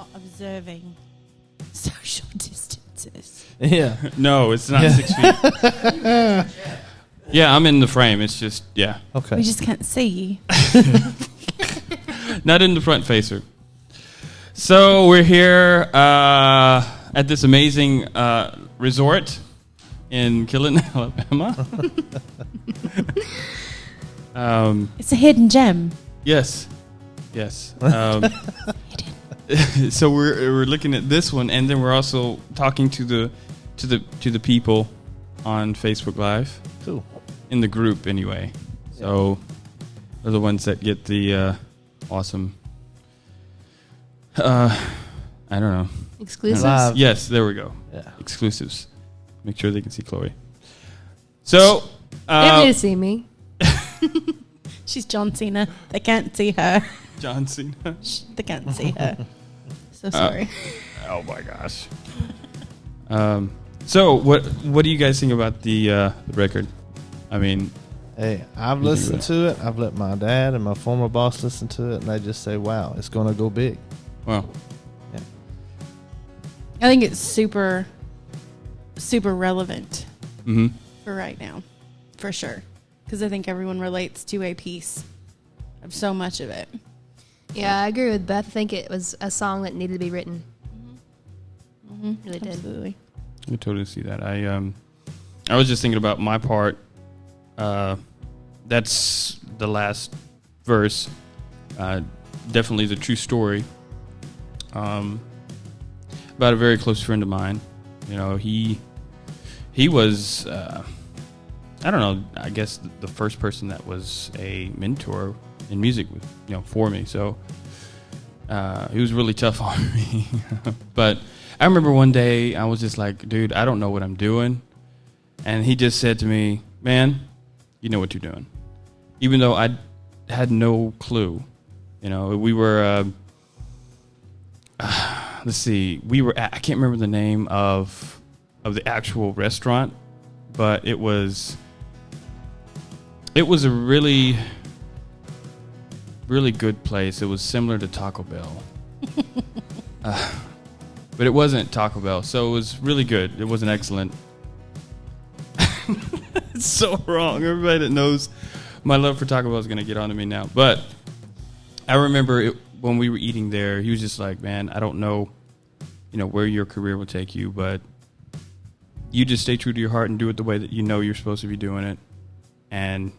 not observing social distances. Yeah. No, it's not 6 feet. Yeah, I'm in the frame. It's just, yeah. Okay. We just can't see you. Not in the front facer. So we're here at this amazing resort in Killen, Alabama. It's a hidden gem. Yes. So we're looking at this one, and then we're also talking to the people on Facebook Live. Cool. In the group, anyway. So they're the ones that get the awesome. I don't know. Exclusives? Live. Yes, there we go. Yeah. Exclusives. Make sure they can see Chloe. So. They don't need to see me. She's John Cena. They can't see her. John Cena. They can't see her. So sorry. Oh my gosh. So what do you guys think about the record? I mean, hey, I've listened to it. I've let my dad and my former boss listen to it, and they just say, "Wow, it's going to go big." Well, yeah. I think it's super, super relevant for right now, for sure. Because I think everyone relates to a piece of so much of it. Yeah, I agree with Beth. I think it was a song that needed to be written. Really did. Absolutely. I totally see that. I was just thinking about my part. That's the last verse. Definitely the true story. About a very close friend of mine. You know, he was, I don't know, I guess the first person that was a mentor in music, for me. So he was really tough on me. But I remember one day I was just like, dude, I don't know what I'm doing. And he just said to me, man, you know what you're doing. Even though I had no clue. We were, let's see, I can't remember the name of the actual restaurant, but it was a really, really good place. It was similar to Taco Bell. But it wasn't Taco Bell, so it was really good. It wasn't excellent. It's so wrong. Everybody that knows my love for Taco Bell is going to get on to me now. But I remember when we were eating there, he was just like, man, I don't know, where your career will take you, but you just stay true to your heart and do it the way that you know you're supposed to be doing it. And,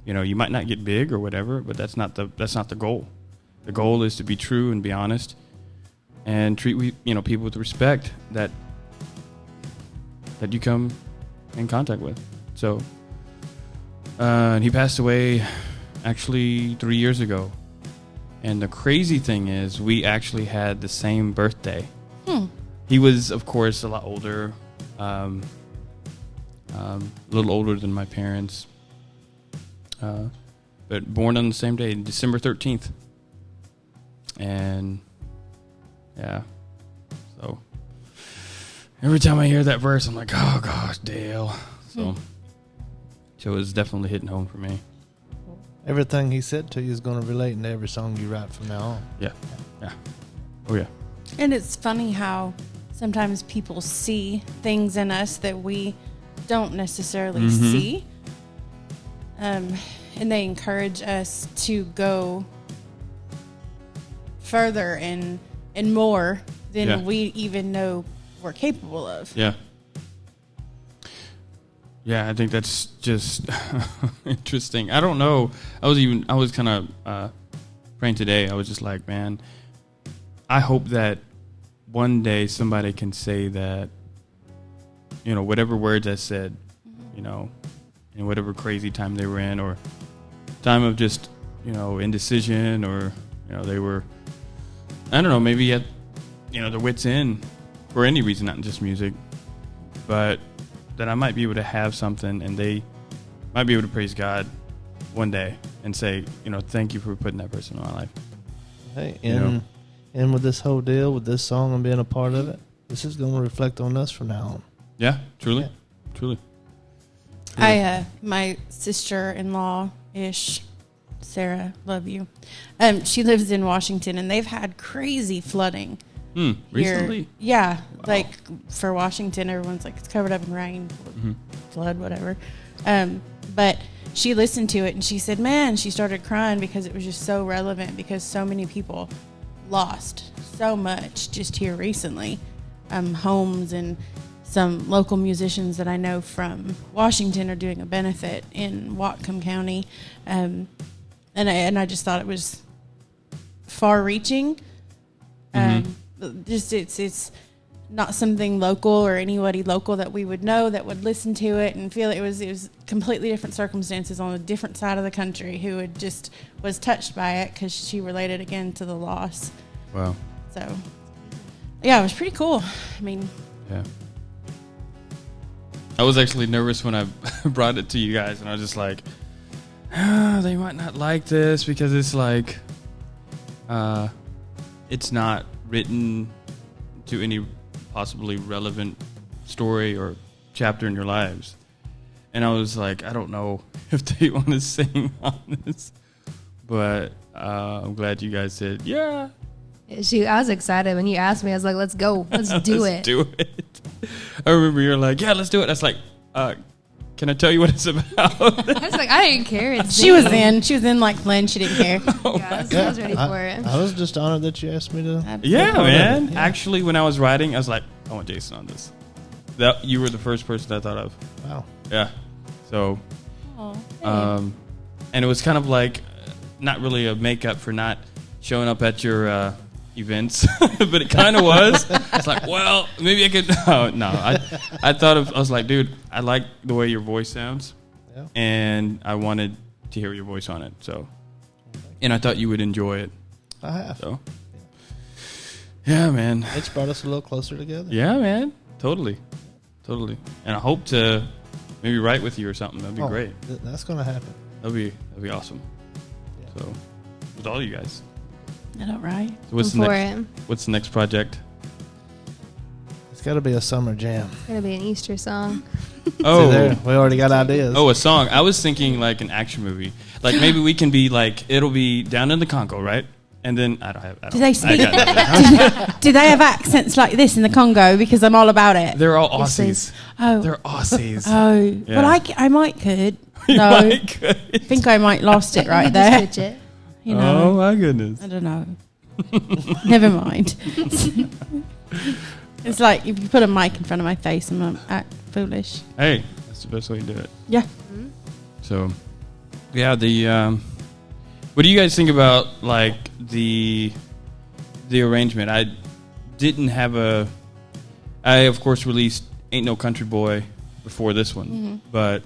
you might not get big or whatever, but that's not the goal. The goal is to be true and be honest and treat people with respect that you come in contact with. So he passed away actually 3 years ago, and the crazy thing is we actually had the same birthday. He was, of course, a lot older, a little older than my parents, but born on the same day, December 13th. And yeah, so every time I hear that verse, I'm like, oh gosh, Dale. So it was definitely hitting home for me. Everything he said to you is going to relate into every song you write from now on. Yeah. Oh yeah. And it's funny how sometimes people see things in us that we don't necessarily see. And they encourage us to go further and more than we even know we're capable of. Yeah. Yeah, I think that's just interesting. I don't know. I was kind of praying today. I was just like, man, I hope that one day somebody can say that, whatever words I said, in whatever crazy time they were in, or time of just, indecision, or, they were, I don't know, maybe at, their wits' end for any reason, not just music, but that I might be able to have something and they might be able to praise God one day and say, thank you for putting that person in my life. Hey, and with this whole deal, with this song and being a part of it, this is going to reflect on us from now on. Yeah, truly. Truly. My sister-in-law-ish Sarah, love you. She lives in Washington, and they've had crazy flooding. Recently? Here. Yeah, Wow. like for Washington, everyone's like, it's covered up in rain, flood, whatever. But she listened to it, and she said, man, she started crying because it was just so relevant, because so many people lost so much just here recently. Homes, and some local musicians that I know from Washington are doing a benefit in Whatcom County. And I just thought it was far-reaching. Just it's not something local or anybody local that we would know that would listen to it and feel it was completely different circumstances on a different side of the country who had just was touched by it because she related again to the loss. Wow. So, yeah, it was pretty cool. I mean, yeah. I was actually nervous when I brought it to you guys, and I was just like, they might not like this because it's like, it's not written to any possibly relevant story or chapter in your lives. And I was like, I don't know if they want to sing on this, but I'm glad you guys said, yeah. I was excited when you asked me. I was like, let's go. Let's do it. Let's do it. I remember you were like, yeah, let's do it. I was like, can I tell you what it's about? I was like, I didn't care. she was in like Lynn. She didn't care. I was ready for it. I was just honored that you asked me to. Yeah, man. Yeah. Actually, when I was writing, I was like, I want Jason on this. That you were the first person I thought of. Wow. Yeah. So, Hey. and it was kind of like not really a makeup for not showing up at your events, but it kind of was. It's like, well, maybe I could. Oh, no, I thought I was like, dude, I like the way your voice sounds, and I wanted to hear your voice on it. So, and I thought you would enjoy it. I have. So, yeah, man. It's brought us a little closer together. Yeah, man. Totally. And I hope to maybe write with you or something. That'd be great. That's going to happen. That'd be awesome. Yeah. So, with all you guys. I don't write. So what's the next project? It's got to be a summer jam. It's going to be an Easter song. Oh, we already got ideas. Oh, a song. I was thinking like an action movie. Like maybe we can be like, it'll be down in the Congo, right? And then Do they speak? Do they have accents like this in the Congo? Because I'm all about it. They're all Aussies. Oh, they're Aussies. Oh, Yeah. well, I might could. You No, might could. I think I might lost it right You there. just switch it. You know, Oh my goodness. I don't know. Never mind. It's like if you put a mic in front of my face, I'm gonna act foolish. Hey, that's the best way to do it. Yeah. So, yeah, what do you guys think about like the arrangement? I didn't have I of course released Ain't No Country Boy before this one, but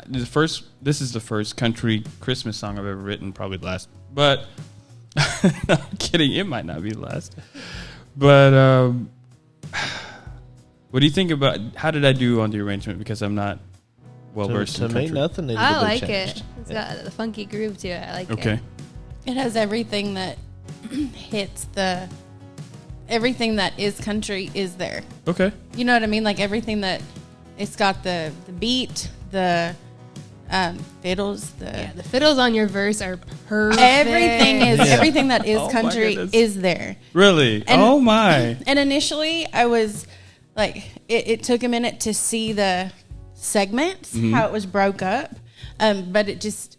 this is the first country Christmas song I've ever written, probably the last, but I'm kidding, it might not be the last. But what do you think about, how did I do on the arrangement? Because I'm not well versed in To country. me, nothing needed I to be like changed. it. It's got the funky groove to it. I like it. Okay. It has everything that hits everything that is country is there. Okay. You know what I mean? Like everything that it's got the beat, the fiddles, The fiddles on your verse are perfect. everything that is Oh my country goodness. is there. Really? And- Oh my. And initially, I was like, it took a minute to see the segments, how it was broke up, but it just,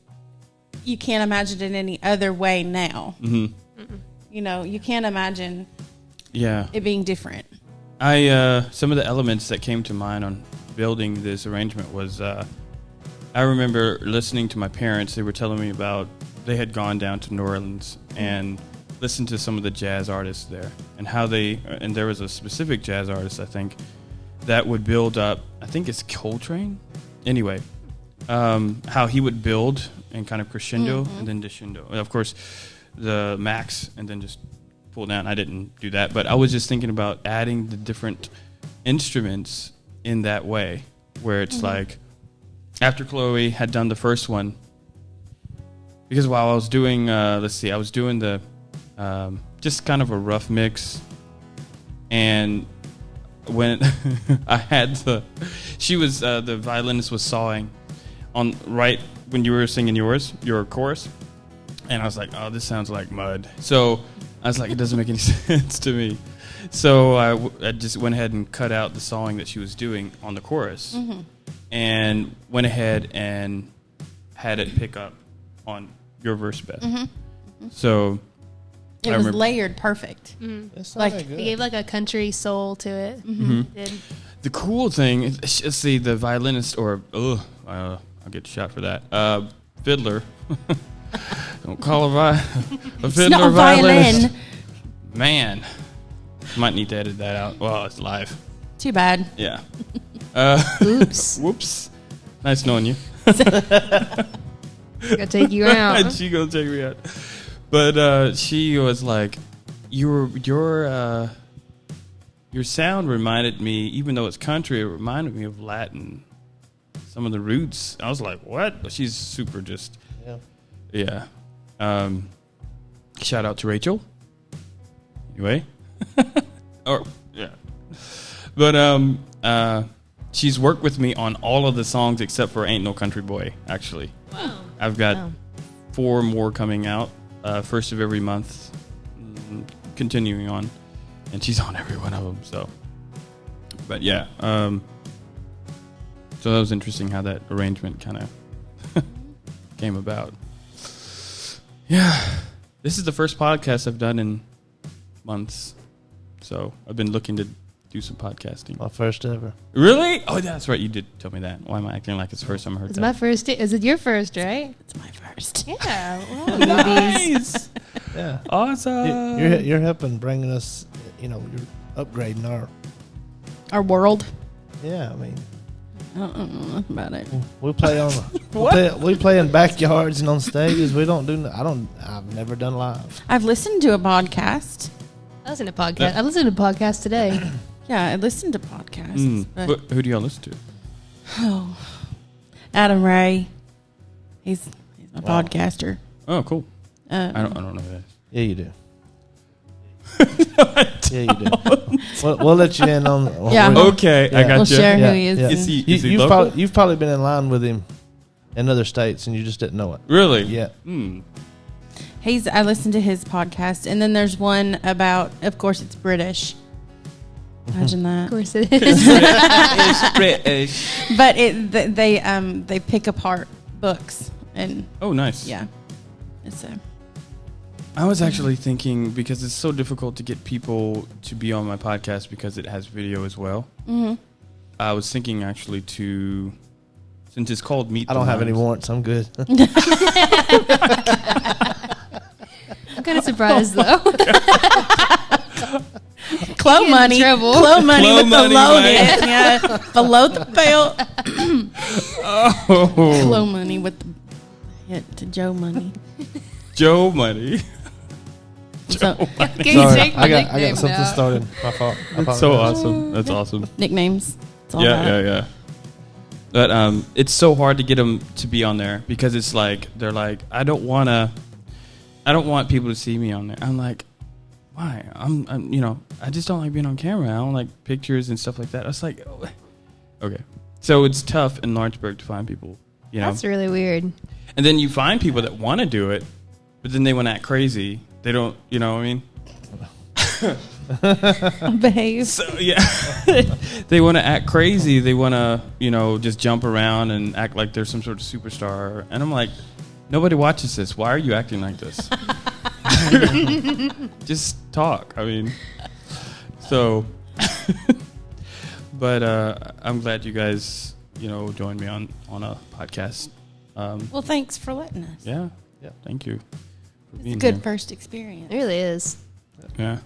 you can't imagine it any other way now. You know, you can't imagine it being different. Some of the elements that came to mind on building this arrangement was, I remember listening to my parents. They were telling me about, they had gone down to New Orleans and listened to some of the jazz artists there, and how and there was a specific jazz artist, I think, that would build up, I think it's Coltrane. Anyway, how he would build and kind of crescendo and then descendo. And of course, the max and then just pull down. I didn't do that, but I was just thinking about adding the different instruments in that way, where it's like, after Chloe had done the first one, because while I was doing, I was doing the, just kind of a rough mix, and when I had the violinist was sawing on right when you were singing your chorus, and I was like, oh, this sounds like mud. So I was like, it doesn't make any sense to me. So I just went ahead and cut out the sawing that she was doing on the chorus, and went ahead and had it pick up on your verse, Beth. So it was layered perfect. Like it gave like a country soul to it. It did. The cool thing is, see, the violinist, or I'll get shot for that. Fiddler. Don't call a fiddler it's not a violinist. violin. Man, might need to edit that out. Well, it's live. Too bad. Yeah. Oops. Whoops. Nice knowing you. Gonna take you out. She gonna take me out. But she was like, your sound reminded me, even though it's country, it reminded me of Latin. Some of the roots. I was like, what? But she's super just. Yeah. Shout out to Rachel. Anyway. But she's worked with me on all of the songs except for Ain't No Country Boy, actually. Wow. I've got 4 more coming out, first of every month, continuing on. And she's on every one of them, so. But yeah, so that was interesting how that arrangement kind of came about. Yeah, this is the first podcast I've done in months, so I've been looking to do some podcasting. My first ever. Really? Oh, that's right. You did tell me that. Why am I acting like it's the first time I heard It's that? my first. Is it your first, right? It's my first. Yeah. Wow, Nice. Yeah. Awesome. You're helping bringing us, you're upgrading Our world. yeah, I mean, I don't know nothing about it. we play on, we play in backyards and on stages. We don't do, I've never done live. I've listened to a podcast. I listen to podcasts. I listened to podcasts today. Yeah, I listened to podcasts. But, Who do y'all listen to? oh, Adam Ray. He's a Wow. podcaster. Oh, cool. I don't know who that is. Yeah, you do. Yeah, you do. We'll let you in on. Yeah. Okay, I Yeah. got We'll you. share Yeah, who he is. yeah. and- Is he You've local? probably been in line with him in other states, and you just didn't know it. Really? Yeah. I listened to his podcast, and then there's one about, of course, it's British. Imagine Of that. course it is. It's British. But they pick apart books, and Oh, nice. yeah, it's I was actually thinking, because it's so difficult to get people to be on my podcast because it has video as well. I was thinking actually since it's called Meet I don't the have any Minds. warrants. I'm good. I'm kind of surprised though. Clo in money, trouble. Clo money Clo with money, the loaded, man. yeah, below the belt. Oh, Clo money with the hit to Joe money. Joe Money. So, Can you Sorry, take my I got nickname something now? started. My fault. I That's so apologize. awesome. That's awesome. nicknames. It's all about it. Yeah. But it's so hard to get them to be on there because it's like they're like, I don't want people to see me on there. I'm like, why? I'm I just don't like being on camera. I don't like pictures and stuff like that. I was like, oh. Okay, so it's tough in Lawrenceburg to find people. That's really weird. And then you find people that want to do it, but then they want to act crazy. They don't, you know what I mean? Behave. So, yeah. They want to act crazy. They want to, just jump around and act like they're some sort of superstar. And I'm like, nobody watches this. Why are you acting like this? Just talk. I mean, so, but I'm glad you guys, joined me on a podcast. Well, thanks for letting us. Yeah. Thank you. For It's a being good here. first experience. It really is. Yeah.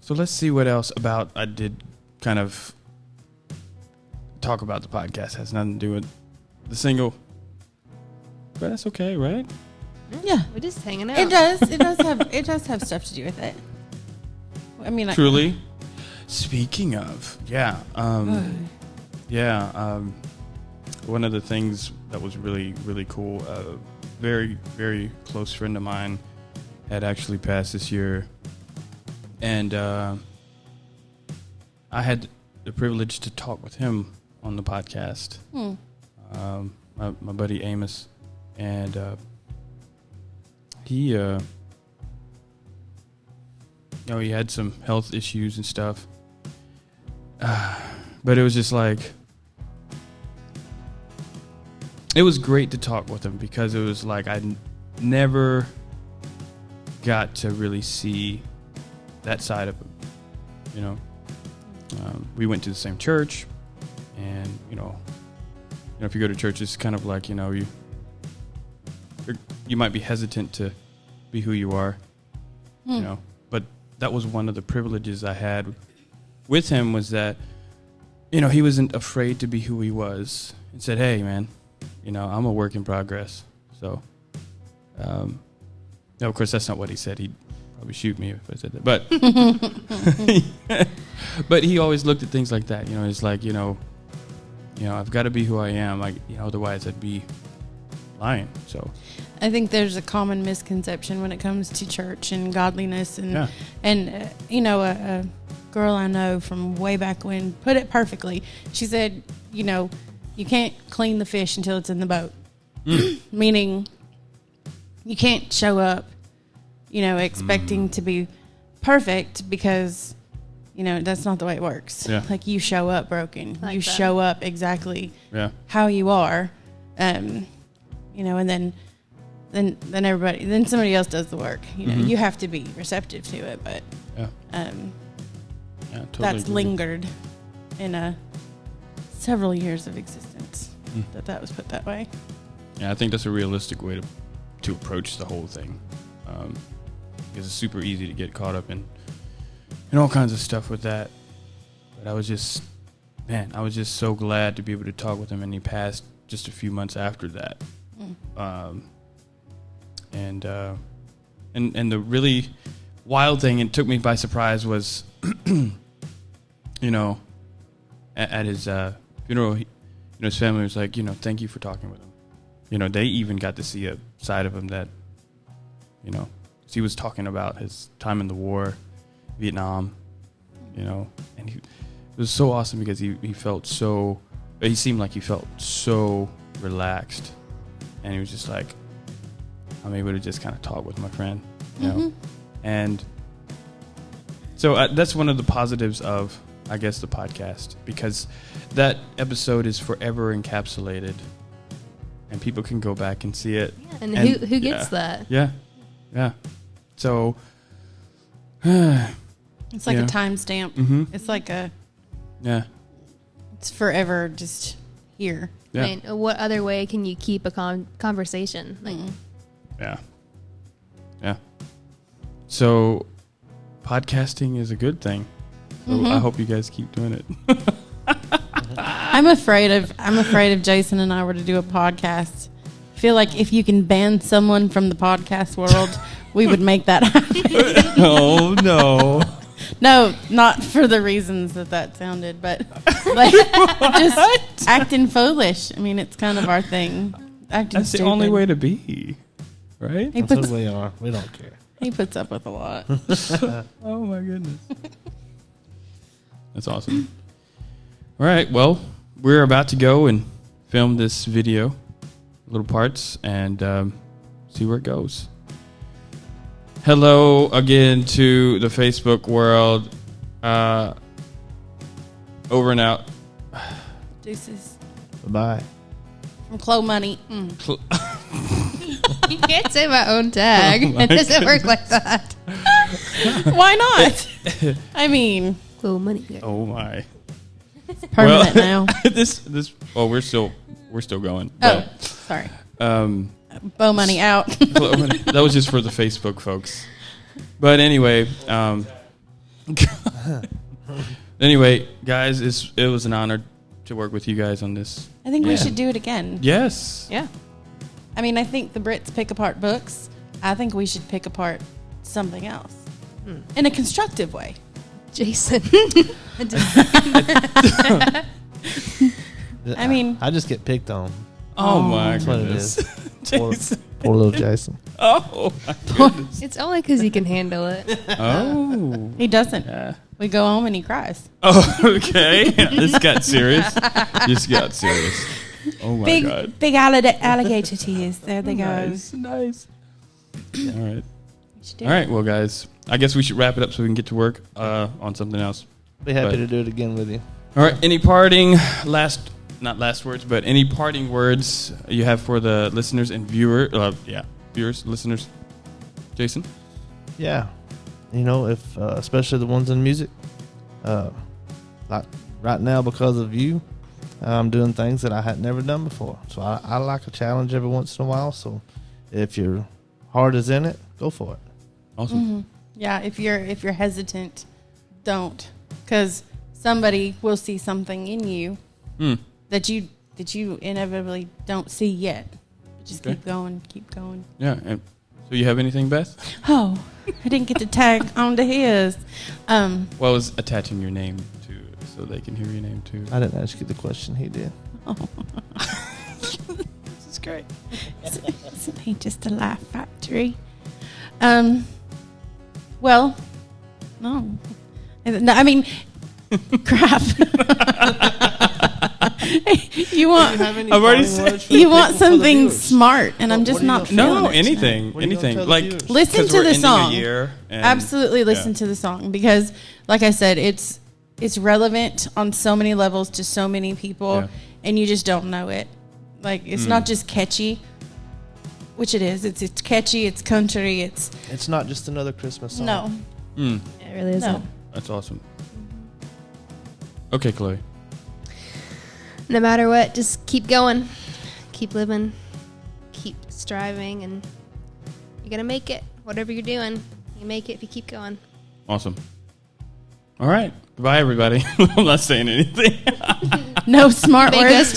So let's see what else I did kind of talk about the podcast. Has nothing to do with the single. But that's okay, right? Yeah, We're just hanging out. it does. It does have stuff to do with it. I mean, Truly. Speaking of, yeah. One of the things that was really, really cool, a very, very close friend of mine had actually passed this year. And I had the privilege to talk with him on the podcast. My buddy Amos, and he he had some health issues and stuff, but it was just like, it was great to talk with him because it was like I never got to really see that side of him. We went to the same church, and if you go to church, it's kind of like you might be hesitant to be who you are, but that was one of the privileges I had with him, was that he wasn't afraid to be who he was, and said, hey man, I'm a work in progress. So of course that's not what he said. He'd probably shoot me if I said that, but he always looked at things like that. It's like I've got to be who I am, otherwise I'd be lying. So I think there's a common misconception when it comes to church and godliness, and a girl I know from way back when put it perfectly. She said, you can't clean the fish until it's in the boat. Meaning you can't show up, expecting to be perfect, because that's not the way it works. Yeah. Like, you show up broken. Like you that. show up exactly how you are. And then somebody else does the work. You have to be receptive to it, but totally that's agree. lingered in several years of existence that was put that way. Yeah, I think that's a realistic way to approach the whole thing, because it's super easy to get caught up in all kinds of stuff with that. But I was just so glad to be able to talk with him, and he passed just a few months after that. And the really wild thing, and took me by surprise, was at his funeral, his family was like, thank you for talking with him. They even got to see a side of him that, he was talking about his time in the war, Vietnam, and it was so awesome because he seemed like he felt so relaxed, and he was just like, I'm able to just kind of talk with my friend, and so that's one of the positives of, I guess, the podcast, because that episode is forever encapsulated, and people can go back and see it. Yeah, and who gets that? Yeah. So It's like a timestamp. It's like it's forever just here. Yeah. I mean, what other way can you keep a conversation? Like, Yeah. So podcasting is a good thing. So I hope you guys keep doing it. I'm afraid if Jason and I were to do a podcast, I feel like if you can ban someone from the podcast world, we would make that happen. Oh no. No, not for the reasons that sounded, but like just acting foolish. I mean, it's kind of our thing. Acting That's stupid. the only way to be, right? He That's puts, who we are. We don't care. he puts up with a lot. Oh my goodness. That's awesome. All right, well, we're about to go and film this video, little parts, and see where it goes. Hello again to the Facebook world. Over and out. Deuces. Bye. From Clo Money. you can't say my own tag. It doesn't work like that. Why not? I mean, Cool money. Oh my. permanent now. We're still going. Oh, sorry. Bow Money out. That was just for the Facebook folks. But anyway, guys, it was an honor to work with you guys on this. I think we should do it again. Yes. Yeah. I mean, I think the Brits pick apart books. I think we should pick apart something else in a constructive way. Jason. I mean, I just get picked on. Oh my That's what it goodness. is. Poor little Jason. Oh my goodness. It's only because he can handle it. Oh. he doesn't. Yeah. We go home and he cries. Oh, okay. This got serious. This got serious. Oh my God. Big alligator tears. There they go. Nice. All right. All right. Well, guys, I guess we should wrap it up so we can get to work on something else. Be happy to do it again with you. All right. Any parting not last words, but any parting words you have for the listeners and viewers, listeners? Jason? Yeah. If especially the ones in music, like right now because of you, I'm doing things that I had never done before. So I like a challenge every once in a while. So if your heart is in it, go for it. Awesome. Mm-hmm. Yeah, if you're hesitant, don't, because somebody will see something in you that you inevitably don't see yet. Just keep going. Yeah. And so you have anything, Beth? Oh, I didn't get to tag onto his. Well, I was attaching your name to so they can hear your name too. I didn't ask you the question. He did. Oh. This is great. Isn't he just a laugh factory? Well, no. I mean, crap. You want something smart, and I'm just not feeling it. Anything. Like, listen to the song. Absolutely listen to the song, because, like I said, it's relevant on so many levels to so many people, and you just don't know it. Like, it's not just catchy, which it is. It's catchy. It's country. It's not just another Christmas song. No. It really isn't. No. That's awesome. Okay, Chloe. No matter what, just keep going. Keep living. Keep striving, and you're going to make it. Whatever you're doing, you make it if you keep going. Awesome. All right. Goodbye, everybody. I'm not saying anything. No smart words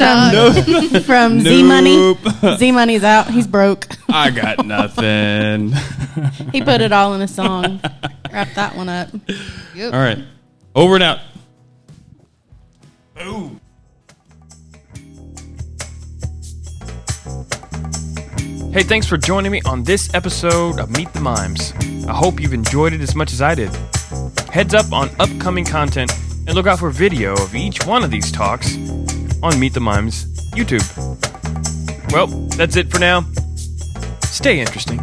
from Z Money. Z Money's out. He's broke. I got nothing. He put it all in a song. Wrap that one up. Yep. All right. Over and out. Ooh. Hey, thanks for joining me on this episode of Meet the Mimes. I hope you've enjoyed it as much as I did. Heads up on upcoming content and look out for video of each one of these talks on Meet the Mimes YouTube. Well, that's it for now. Stay interesting.